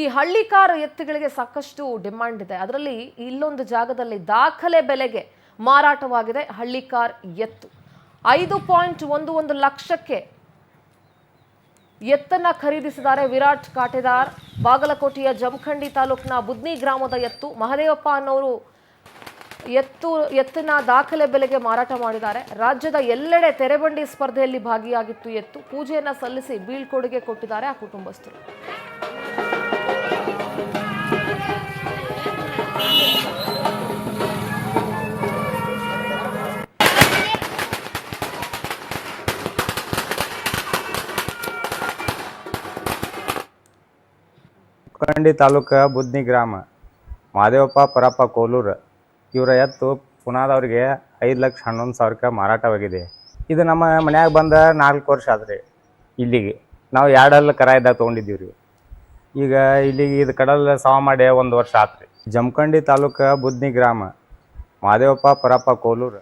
ಈ ಹಳ್ಳಿಕಾರ ಎತ್ತುಗಳಿಗೆ ಸಾಕಷ್ಟು ಡಿಮಾಂಡ್ ಇದೆ. ಅದರಲ್ಲಿ ಇಲ್ಲೊಂದು ಜಾಗದಲ್ಲಿ ದಾಖಲೆ ಬೆಲೆಗೆ ಮಾರಾಟವಾಗಿದೆ ಹಳ್ಳಿಕಾರ್ ಎತ್ತು. 5.11 ಲಕ್ಷಕ್ಕೆ ಎತ್ತನ್ನ ಖರೀದಿಸಿದ್ದಾರೆ ವಿರಾಟ್ ಕಾಟೇದಾರ್. ಬಾಗಲಕೋಟೆಯ ಜಮಖಂಡಿ ತಾಲೂಕಿನ ಬುದ್ನಿ ಗ್ರಾಮದ ಎತ್ತು. ಮಹದೇವಪ್ಪ ಅನ್ನೋರು ಎತ್ತಿನ ದಾಖಲೆ ಬೆಲೆಗೆ ಮಾರಾಟ ಮಾಡಿದ್ದಾರೆ. ರಾಜ್ಯದ ಎಲ್ಲೆಡೆ ತೆರೆಬಂಡಿ ಸ್ಪರ್ಧೆಯಲ್ಲಿ ಭಾಗಿಯಾಗಿತ್ತು ಎತ್ತು. ಪೂಜೆಯನ್ನ ಸಲ್ಲಿಸಿ ಬೀಳ್ಕೊಡುಗೆ ಕೊಟ್ಟಿದ್ದಾರೆ ಆ ಕುಟುಂಬಸ್ಥರು. ಜಮಖಂಡಿ ತಾಲೂಕು ಬುದ್ನಿ ಗ್ರಾಮ ಮಹದೇವಪ್ಪ ಪರಪ್ಪ ಕೋಲೂರು ಇವರ ಎತ್ತು ಪುನಾದವ್ರಿಗೆ 5,11,000 ಮಾರಾಟವಾಗಿದೆ. ಇದು ನಮ್ಮ ಮನ್ಯಾಗ ಬಂದ 4 ವರ್ಷ ಆದ್ರಿ. ಇಲ್ಲಿಗೆ ನಾವು 2 ಕರ ಇದ್ದಾಗ ತೊಗೊಂಡಿದ್ದೀವಿ. ಈಗ ಇಲ್ಲಿಗೆ ಇದು ಕಡಲ್ ಸವ ಮಾಡಿ 1 ವರ್ಷ ಆತ್ರಿ. ಜಮಖಂಡಿ ತಾಲೂಕು ಬುದ್ನಿ ಗ್ರಾಮ ಮಹದೇವಪ್ಪ ಪರಪ್ಪ ಕೋಲೂರು.